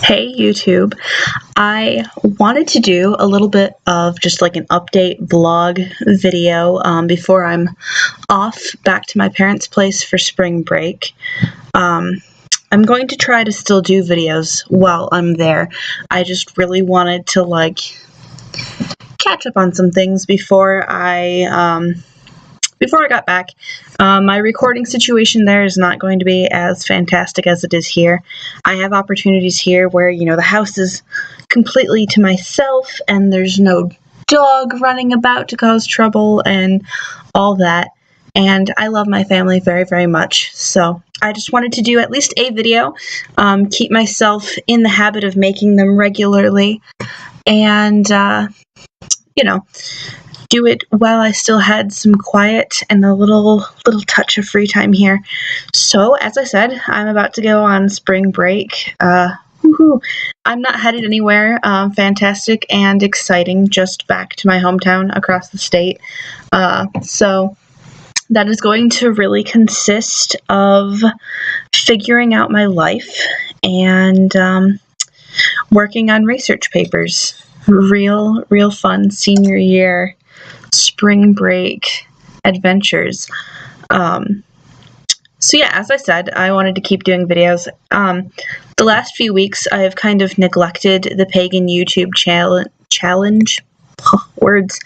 Hey YouTube, I wanted to do a little bit of just like an update vlog video before I'm off back to my parents' place for spring break. I'm going to try to still do videos while I'm there. I just really wanted to like catch up on some things before I got back. My recording situation there is not going to be as fantastic as it is here. I have opportunities here where, the house is completely to myself and there's no dog running about to cause trouble and all that. And I love my family very, very much. So I just wanted to do at least a video, keep myself in the habit of making them regularly, and, do it while I still had some quiet and a little touch of free time here. So, as I said, I'm about to go on spring break. I'm not headed anywhere fantastic and exciting, just back to my hometown across the state. So that is going to really consist of figuring out my life and working on research papers. Real fun senior year spring break adventures. So yeah, as I said, I wanted to keep doing videos. The last few weeks I've kind of neglected the pagan YouTube challenge words,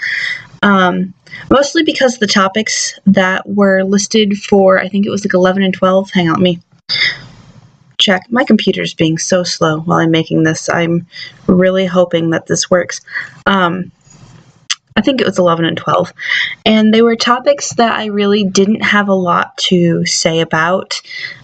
mostly because the topics that were listed for, I think it was like 11 and 12. Hang on, let me check. My computer's being so slow while I'm making this. I'm really hoping that this works. I think it was 11 and 12. And they were topics that I really didn't have a lot to say about.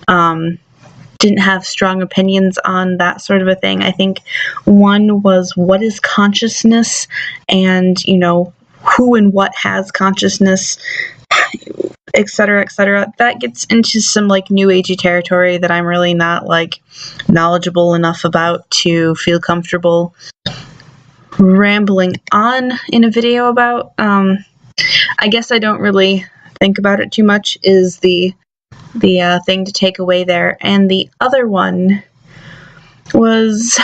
Didn't have strong opinions on that sort of a thing. I think one was, what is consciousness? And, who and what has consciousness, etc., etc. That gets into some like new agey territory that I'm really not like knowledgeable enough about to feel comfortable rambling on in a video about. I guess I don't really think about it too much is the thing to take away there. And the other one was,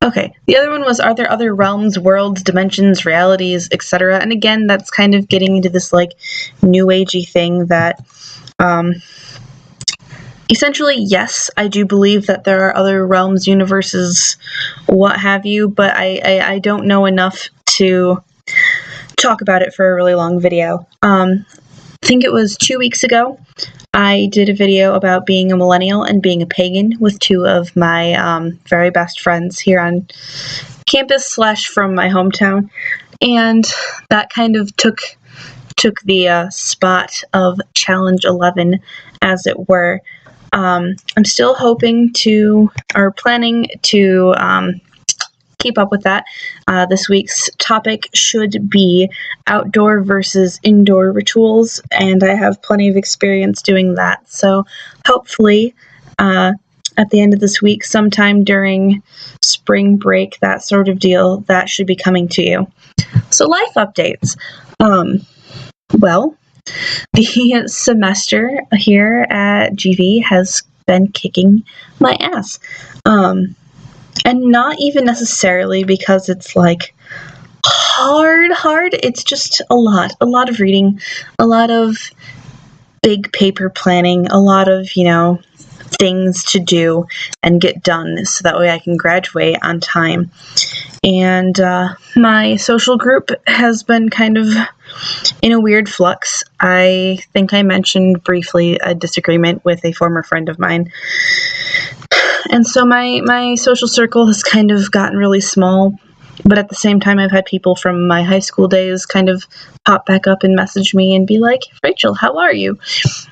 okay, the other one was, are there other realms, worlds, dimensions, realities, etc.? And again, that's kind of getting into this like new agey thing that essentially, yes, I do believe that there are other realms, universes, what have you, but I don't know enough to talk about it for a really long video. I think it was 2 weeks ago, I did a video about being a millennial and being a pagan with two of my very best friends here on campus / from my hometown, and that kind of took the spot of Challenge 11, as it were. I'm still hoping to, or planning to, keep up with that. This week's topic should be outdoor versus indoor rituals, and I have plenty of experience doing that. So hopefully, at the end of this week, sometime during spring break, that sort of deal, that should be coming to you. So life updates. Well, the semester here at GV has been kicking my ass. And not even necessarily because it's like hard. It's just a lot of reading, a lot of big paper planning, a lot of, things to do and get done so that way I can graduate on time. And my social group has been kind of in a weird flux. I think I mentioned briefly a disagreement with a former friend of mine. And so my social circle has kind of gotten really small, but at the same time I've had people from my high school days kind of pop back up and message me and be like, Rachel, how are you?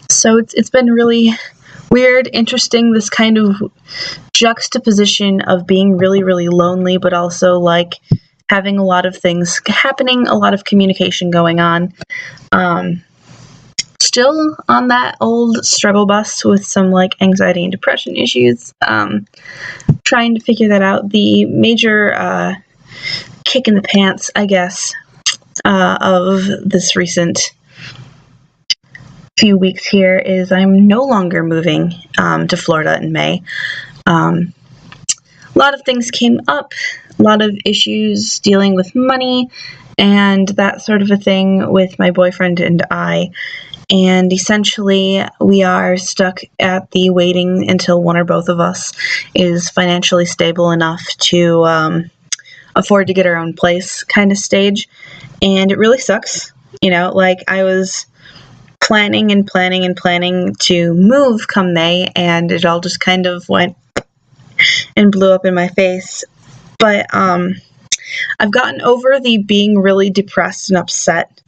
So it's been really weird, interesting, this kind of juxtaposition of being really, really lonely, but also like having a lot of things happening, a lot of communication going on. Still on that old struggle bus with some like anxiety and depression issues. Trying to figure that out. The major kick in the pants, I guess, of this recent few weeks here is I'm no longer moving to Florida in May. A lot of things came up, a lot of issues dealing with money and that sort of a thing with my boyfriend and I. And essentially, we are stuck at the waiting until one or both of us is financially stable enough to afford to get our own place kind of stage. And it really sucks. Like I was planning and planning and planning to move come May, and it all just kind of went and blew up in my face. But I've gotten over the being really depressed and upset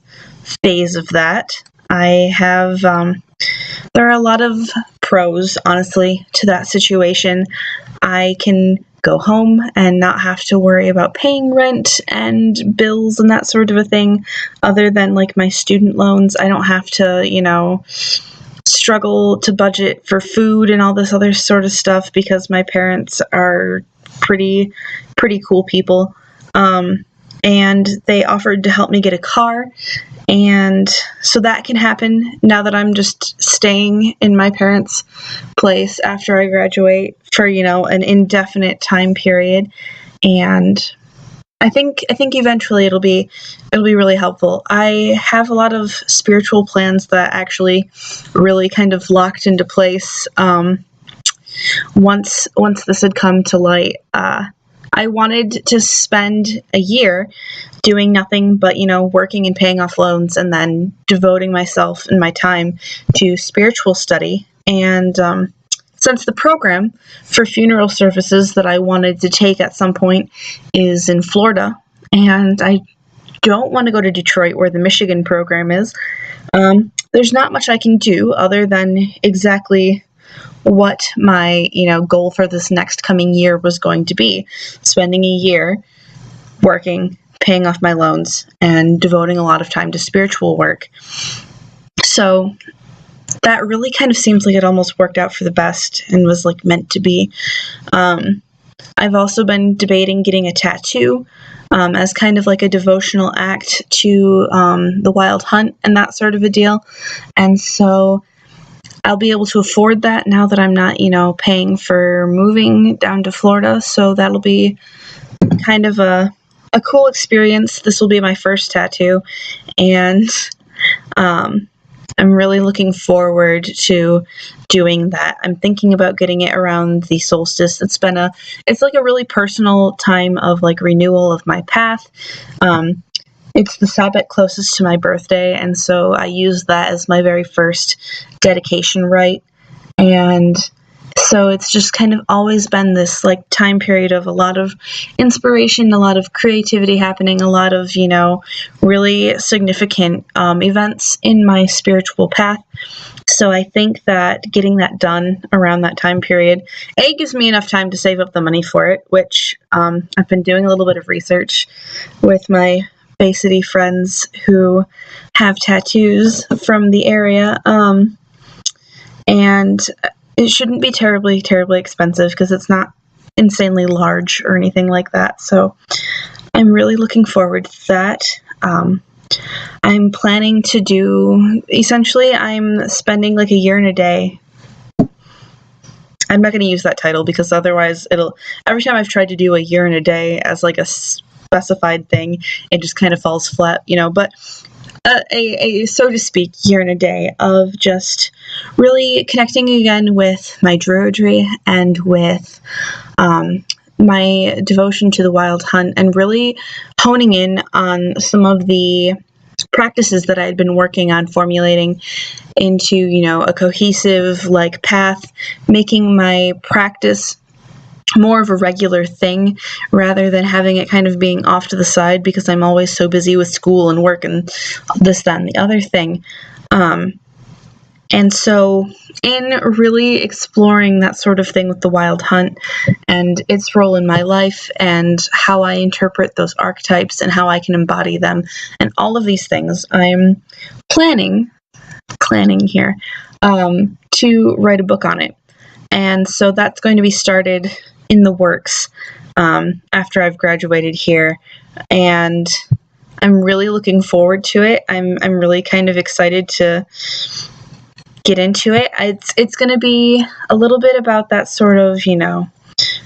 phase of that. I have, there are a lot of pros, honestly, to that situation. I can go home and not have to worry about paying rent and bills and that sort of a thing, other than like my student loans. I don't have to, struggle to budget for food and all this other sort of stuff because my parents are pretty cool people. And they offered to help me get a car. And so that can happen now that I'm just staying in my parents' place after I graduate for, an indefinite time period. And I think eventually it'll be really helpful. I have a lot of spiritual plans that actually really kind of locked into place once this had come to light. I wanted to spend a year doing nothing but, working and paying off loans and then devoting myself and my time to spiritual study. And since the program for funeral services that I wanted to take at some point is in Florida, and I don't want to go to Detroit where the Michigan program is, there's not much I can do other than exactly what my, goal for this next coming year was going to be. Spending a year working, paying off my loans, and devoting a lot of time to spiritual work. So that really kind of seems like it almost worked out for the best and was like meant to be. I've also been debating getting a tattoo as kind of like a devotional act to the wild hunt and that sort of a deal. And so I'll be able to afford that now that I'm not, paying for moving down to Florida. So that'll be kind of a cool experience. This will be my first tattoo, and I'm really looking forward to doing that. I'm thinking about getting it around the solstice. It's like a really personal time of like renewal of my path. It's the Sabbath closest to my birthday, and so I use that as my very first dedication rite. And so it's just kind of always been this like time period of a lot of inspiration, a lot of creativity happening, a lot of, really significant events in my spiritual path. So I think that getting that done around that time period, gives me enough time to save up the money for it, which I've been doing a little bit of research with my Bay City friends who have tattoos from the area, and it shouldn't be terribly expensive because it's not insanely large or anything like that. So I'm really looking forward to that. I'm planning to do, essentially, I'm spending like a year and a day. I'm not going to use that title because otherwise every time I've tried to do a year and a day as like a specified thing, it just kind of falls flat, but a so to speak year and a day of just really connecting again with my druidry and with my devotion to the wild hunt, and really honing in on some of the practices that I had been working on formulating into, a cohesive like path, making my practice more of a regular thing rather than having it kind of being off to the side because I'm always so busy with school and work and this, that, and the other thing. And so in really exploring that sort of thing with the wild hunt and its role in my life and how I interpret those archetypes and how I can embody them and all of these things, I'm planning here to write a book on it. And so that's going to be started in the works after I've graduated here, and I'm really looking forward to it. I'm really kind of excited to get into it. It's going to be a little bit about that sort of,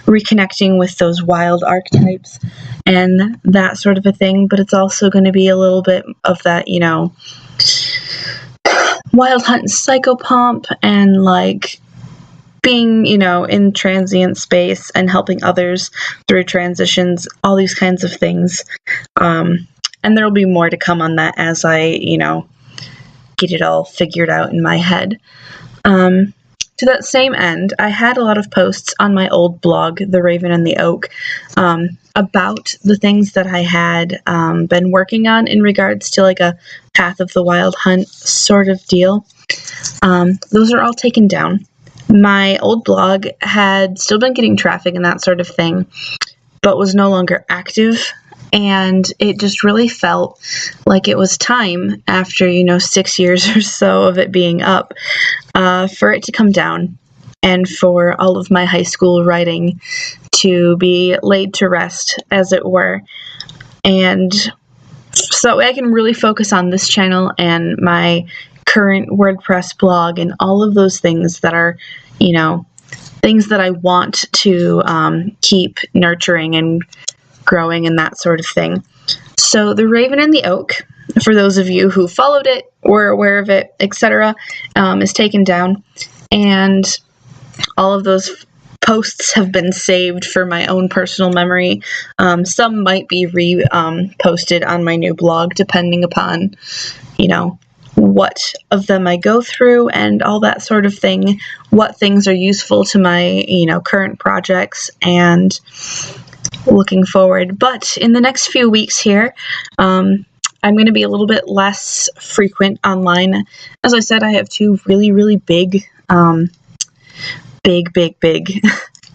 reconnecting with those wild archetypes and that sort of a thing, but it's also going to be a little bit of that, wild hunt psychopomp and like being, in transient space and helping others through transitions, all these kinds of things. And there will be more to come on that as I, get it all figured out in my head. To that same end, I had a lot of posts on my old blog, The Raven and the Oak, about the things that I had been working on in regards to like a Path of the Wild Hunt sort of deal. Those are all taken down. My old blog had still been getting traffic and that sort of thing, but was no longer active. And it just really felt like it was time after, 6 years or so of it being up, for it to come down and for all of my high school writing to be laid to rest, as it were. And so I can really focus on this channel and my current WordPress blog and all of those things that are, things that I want to keep nurturing and growing and that sort of thing. So The Raven and the Oak, for those of you who followed it, were aware of it, etc., is taken down, and all of those posts have been saved for my own personal memory. Some might be posted on my new blog, depending upon, what of them I go through and all that sort of thing, what things are useful to my, current projects, and looking forward. But in the next few weeks here, I'm going to be a little bit less frequent online. As I said, I have two really, really big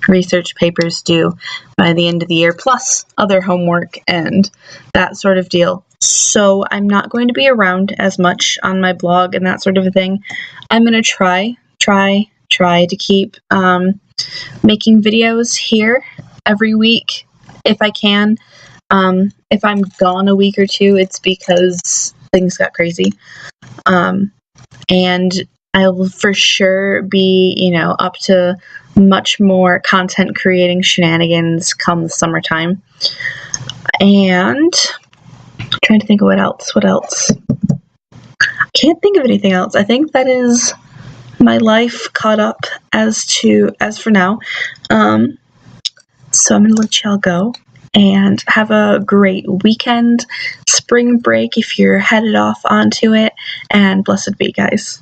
research papers due by the end of the year, plus other homework and that sort of deal. So I'm not going to be around as much on my blog and that sort of a thing. I'm going to try to keep making videos here every week if I can. If I'm gone a week or two, it's because things got crazy. And I will for sure be, up to much more content creating shenanigans come the summertime. And I'm trying to think of what else. I can't think of anything else. I think that is my life caught up as for now. So I'm going to let y'all go and have a great weekend, spring break if you're headed off onto it, and blessed be, guys.